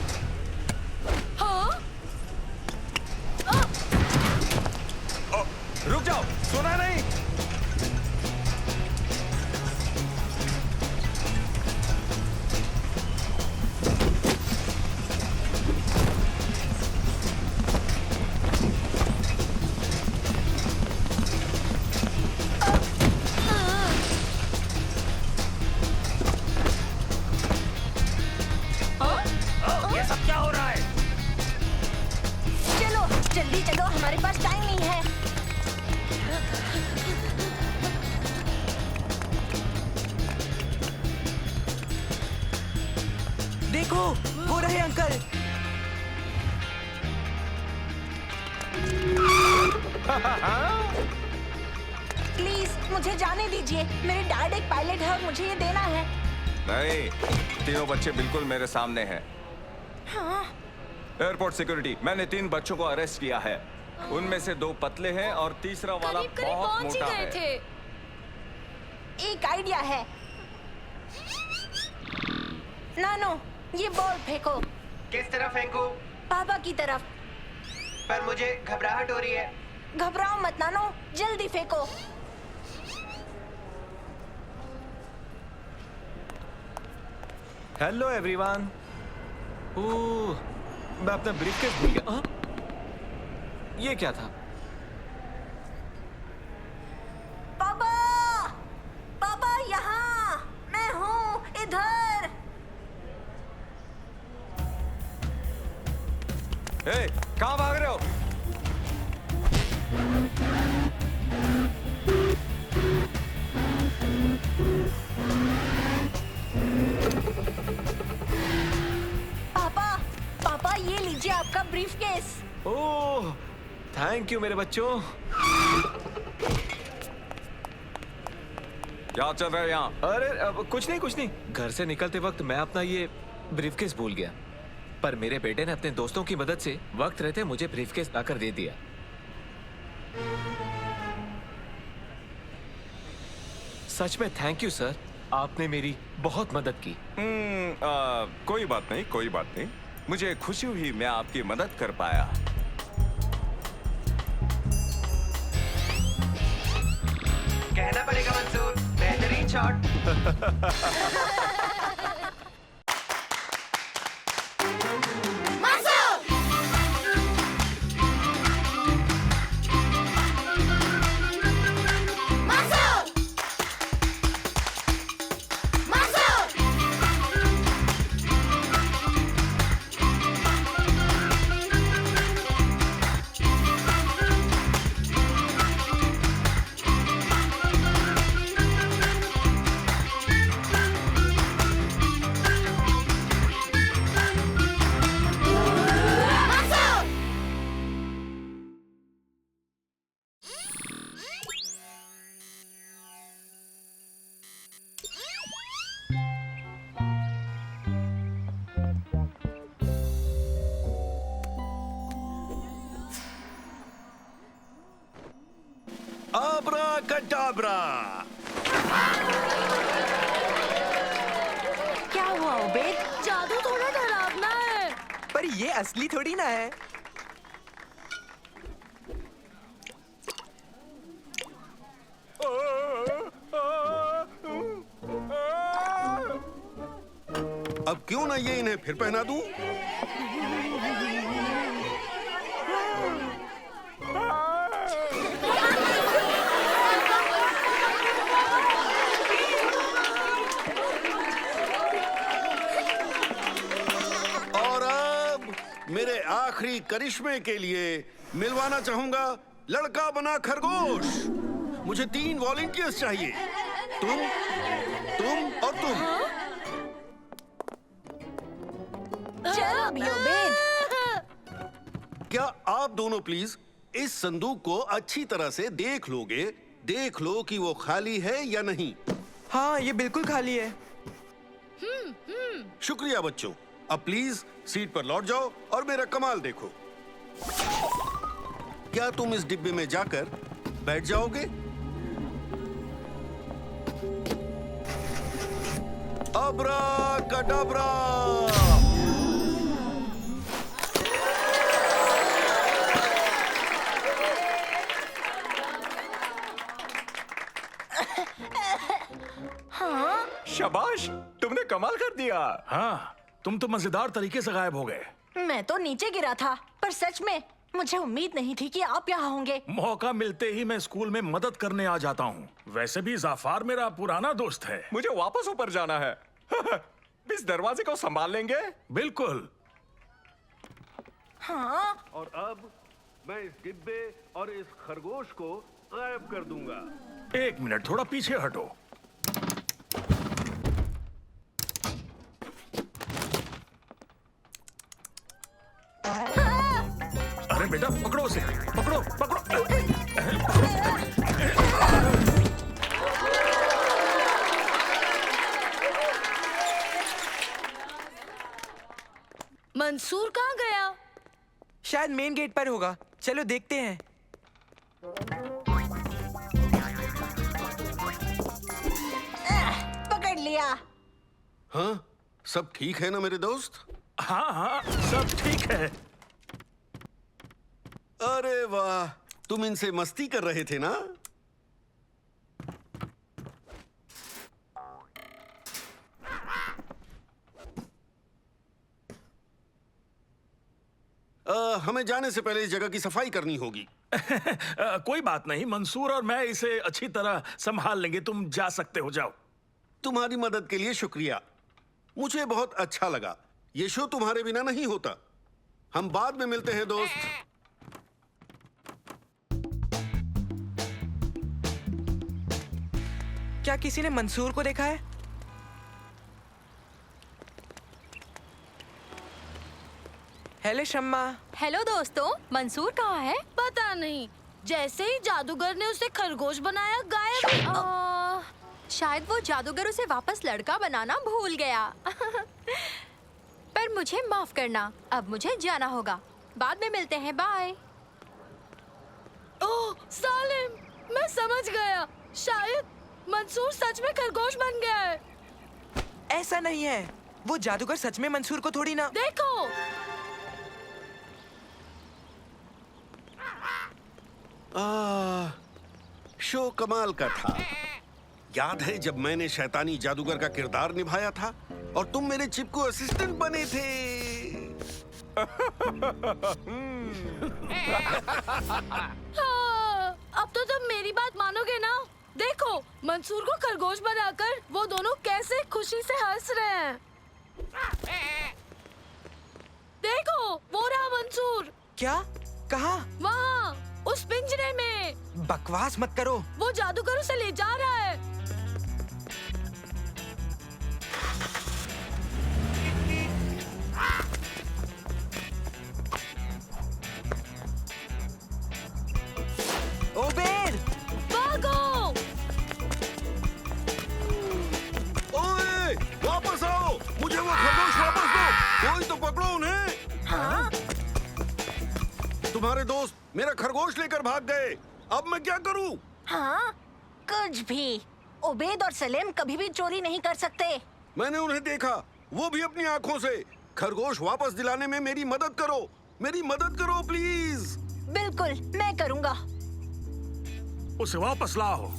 हाँ? रुक जाओ, सुना नहीं? ये सब क्या हो रहा है? चलो जल्दी चलो, हमारे पास टाइम नहीं है। देखो, वो रहे अंकल। प्लीज मुझे जाने दीजिए, मेरे डैड एक पायलट है और मुझे ये देना है। नहीं, तीनों बच्चे बिल्कुल मेरे सामने हैं। हाँ? एयरपोर्ट सिक्योरिटी, मैंने 3 बच्चों को अरेस्ट किया है। उनमें से 2 पतले हैं और तीसरा वाला करीब बहुत पहुंच ही मोटा गए है। थे। एक आइडिया है। नानो, ये बॉल फेंको। किस तरफ फेंकूं? पापा की तरफ। पर मुझे घबराहट हो रही है। घबराओ मत नानो, जल्दी फेंको। Hello everyone. ओह, मैं अपना ब्रीफकेस भूल गया। हाँ? ये क्या था? पापा, पापा यहाँ, मैं हूँ इधर। ए, कहाँ भाग रहे हो? पापा, पापा ये लीजिए आपका ब्रीफकेस। ओह, थैंक यू मेरे बच्चों। क्या चल रहा है यहाँ? अरे अब कुछ नहीं। घर से निकलते वक्त मैं अपना ये ब्रीफकेस भूल गया, पर मेरे बेटे ने अपने दोस्तों की मदद से वक्त रहते मुझे ब्रीफकेस लाकर दे दिया। सच में थैंक यू सर, आपने मेरी बहुत मदद की। कोई बात नहीं। मुझे खुशी हुई मैं आपकी मदद कर पाया। कहना पड़ेगा मंसूर, बेहतरीन शॉट। मंसूर! आब्राकडाब्रा। क्या हुआ उबेद? जादू थोड़ा डरावना है। पर ये असली थोड़ी ना है। अब क्यों ना ये इन्हें फिर पहना दूं? और अब मेरे आखिरी करिश्मे के लिए मिलवाना चाहूंगा लड़का बना खरगोश। मुझे 3 वॉलंटियर्स चाहिए, तुम और तुम। चल अभी उबेद। क्या आप दोनों प्लीज इस संदूक को अच्छी तरह से देख लोगे? देख लो कि वो खाली है या नहीं। हाँ, ये बिल्कुल खाली है। शुक्रिया बच्चों। अब प्लीज सीट पर लौट जाओ और मेरा कमाल देखो। क्या तुम इस डिब्बे में जाकर बैठ जाओगे? अब्राकडाब्रा। हाँ? शाबाश, तुमने कमाल कर दिया। हाँ, तुम तो मजेदार तरीके से गायब हो गए। मैं तो नीचे गिरा था, पर सच में मुझे उम्मीद नहीं थी कि आप यहाँ होंगे। मौका मिलते ही मैं स्कूल में मदद करने आ जाता हूँ। वैसे भी जाफार मेरा पुराना दोस्त है। मुझे वापस ऊपर जाना है। इस दरवाजे को संभाल लेंगे। बिल्कुल। हाँ? और अब मैं इस डिब्बे और इस खरगोश को गायब कर दूंगा। 1 मिनट, थोड़ा पीछे हटो। अरे बेटा, पकड़ो उसे, पकड़ो पकड़ो। मंसूर कहाँ गया? शायद मेन गेट पर होगा। चलो देखते हैं। पकड़ लिया। हाँ, सब ठीक है ना मेरे दोस्त? हाँ हाँ, सब ठीक है। अरे वाह, तुम इनसे मस्ती कर रहे थे ना? हमें जाने से पहले इस जगह की सफाई करनी होगी। कोई बात नहीं, मंसूर और मैं इसे अच्छी तरह संभाल लेंगे। तुम जा सकते हो, जाओ। तुम्हारी मदद के लिए शुक्रिया। मुझे बहुत अच्छा लगा। ये शो तुम्हारे बिना नहीं होता। हम बाद में मिलते हैं दोस्त। क्या किसी ने मंसूर को देखा है? हेलो शम्मा। हेलो दोस्तों, मंसूर कहाँ है? पता नहीं, जैसे ही जादूगर ने उसे खरगोश बनाया गायब। शायद वो जादूगर उसे वापस लड़का बनाना भूल गया। पर मुझे माफ करना, अब मुझे जाना होगा। बाद में मिलते हैं, बाय। ओह सालिम, मैं समझ गया। शायद मंसूर सच में खरगोश बन गया है। ऐसा नहीं है, वो जादूगर सच में मंसूर को थोड़ी ना। देखो, शो कमाल का था। याद है जब मैंने शैतानी जादूगर का किरदार निभाया था और तुम मेरे चिपकू असिस्टेंट बने थे। हाँ, अब तो तुम मेरी बात मानोगे ना? देखो, मंसूर को खरगोश बनाकर वो दोनों कैसे खुशी से हंस रहे हैं। देखो, वो रहा मंसूर। क्या? कहाँ? वहाँ, उस पिंजरे में। बकवास मत करो। वो जादूगर उसे ले जा रहा है। ओबेर! भागो! ओए, वापस आओ! मुझे वो खरगोश वापस दो! कोई तो पकड़ो उन्हें! हाँ? तुम्हारे दोस्त मेरा खरगोश लेकर भाग गए। अब मैं क्या करूं? हाँ, कुछ भी। उबैद और सलेम कभी भी चोरी नहीं कर सकते। मैंने उन्हें देखा, वो भी अपनी आंखों से। खरगोश वापस दिलाने में मेरी मदद करो, मेरी मदद करो प्लीज। बिल्कुल, मैं करूँगा। उसे वापस लाओ।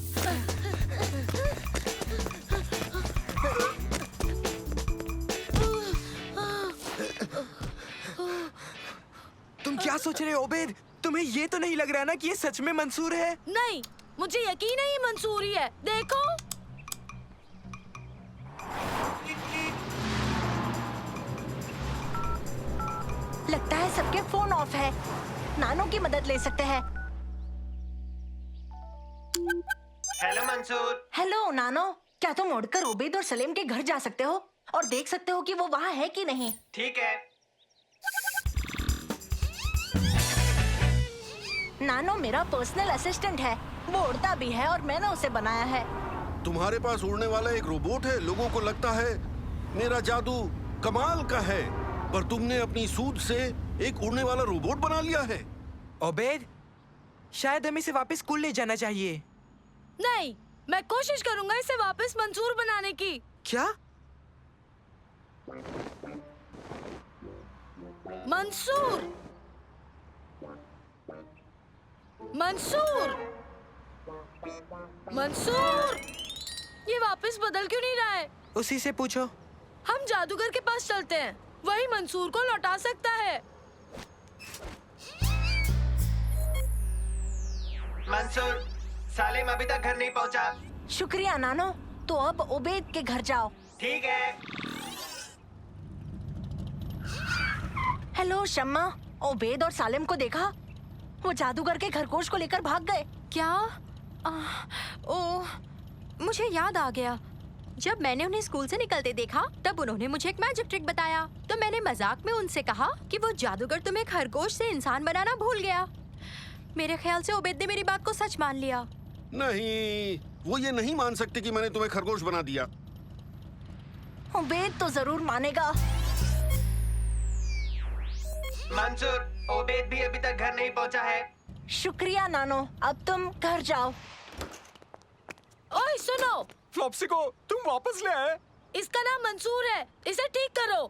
तुम क्या सोच रहे हो उबैद? तुम्हें ये तो नहीं लग रहा ना कि ये सच में मंसूर है? नहीं, मुझे यकीन है ये मंसूर ही है। देखो। लगता है सबके फोन ऑफ है। नानो की मदद ले सकते हैं। हेलो मंसूर। हेलो नानो, क्या तुम उड़कर उबैद और सलेम के घर जा सकते हो और देख सकते हो कि वो वहाँ है कि नहीं? ठीक है। नानो मेरा पर्सनल असिस्टेंट है। वो उड़ता भी है और मैंने उसे बनाया है। तुम्हारे पास उड़ने वाला एक रोबोट है। लोगों को लगता है मेरा जादू कमाल का है, पर तुमने अपनी सूझ से एक उड़ने वाला रोबोट बना लिया है। उबैद, शायद हमें इसे वापस स्कूल ले जाना चाहिए। नहीं, मैं कोशिश करूंगा इसे वापस मंसूर बनाने की। क्या? मंसूर, मंसूर, मंसूर, ये वापस बदल क्यों नहीं रहा है? उसी से पूछो। हम जादूगर के पास चलते हैं, वही मंसूर को लौटा सकता है। मंसूर, सालिम अभी तक घर नहीं पहुंचा। शुक्रिया नानो, तो अब उबैद के घर जाओ। ठीक है। हेलो शम्मा, उबैद और सालिम को देखा? वो जादूगर के खरगोश को लेकर भाग गए। क्या? मुझे याद आ गया। जब मैंने उन्हें स्कूल से निकलते देखा तब उन्होंने मुझे एक मैजिक ट्रिक बताया। तो मैंने मजाक में उनसे कहा कि वो जादूगर तुम्हें खरगोश से इंसान बनाना भूल गया। मेरे ख्याल से उबैद ने मेरी बात को सच मान लिया। नहीं, वो ये नहीं मान सकते कि मैंने तुम्हें खरगोश बना दिया। उबैद तो जरूर मानेगा। मंसूर, उबैद भी अभी तक घर नहीं पहुंचा है। शुक्रिया नानो, अब तुम घर जाओ। ओए सुनो, फ्लॉप्सी को तुम वापस ले आए। इसका नाम मंसूर है, इसे ठीक करो।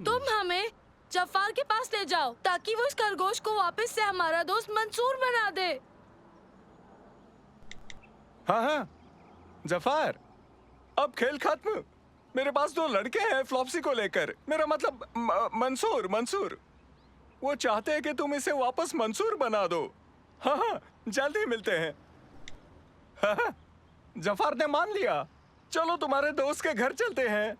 तुम हमें जफार के पास ले जाओ ताकि वो इस खरगोश को वापस से हमारा दोस्त मंसूर बना दे। हाँ हाँ, जफार, अब खेल खत्म। मेरे पास 2 लड़के हैं फ्लॉप्सी को लेकर। मेरा मतलब मंसूर। वो चाहते हैं कि तुम इसे वापस मंसूर बना दो। हाँ हाँ, जल्दी मिलते हैं। हाँ हाँ, जफार ने मान लिया। चलो तुम्हारे दोस्त के घर चलते हैं।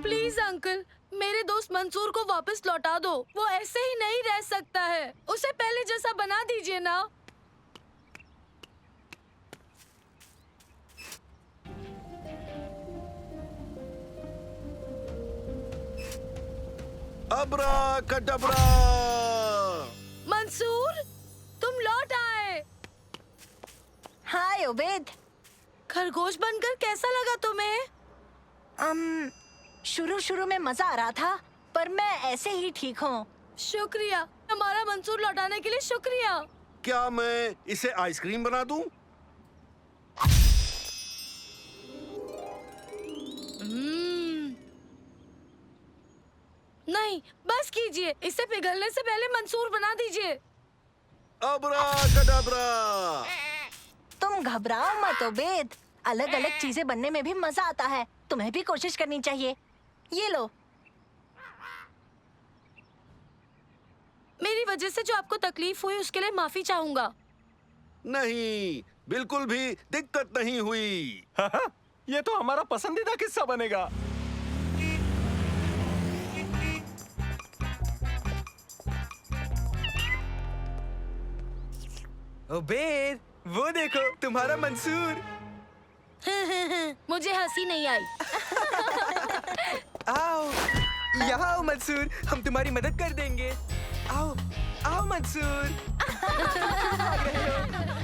प्लीज अंकल, मेरे दोस्त मंसूर को वापस लौटा दो। वो ऐसे ही नहीं रह सकता है। उसे पहले जैसा बना दीजिए ना। अब्रा कडब्रा। मंसूर, तुम लौट आए। हाय उबैद। खरगोश बनकर कैसा लगा तुम्हें? शुरू में मजा आ रहा था, पर मैं ऐसे ही ठीक हूँ। शुक्रिया, हमारा मंसूर लौटाने के लिए शुक्रिया। क्या मैं इसे आइसक्रीम बना दूं? नहीं, बस कीजिए। इसे पिघलने से पहले मंसूर बना दीजिए। अब्रा कडब्रा। तुम घबराओ मत उबैद, अलग अलग चीजें बनने में भी मजा आता है। तुम्हें भी कोशिश करनी चाहिए। ये लो। मेरी वजह से जो आपको तकलीफ हुई उसके लिए माफी चाहूंगा। नहीं, बिल्कुल भी दिक्कत नहीं हुई। हाँ हाँ, ये तो हमारा पसंदीदा किस्सा बनेगा। उबैद, वो देखो तुम्हारा मंसूर। मुझे हंसी नहीं आई। आओ, यहाँ आओ मंसूर, हम तुम्हारी मदद कर देंगे। आओ, आओ मंसूर। भाग रहे हो।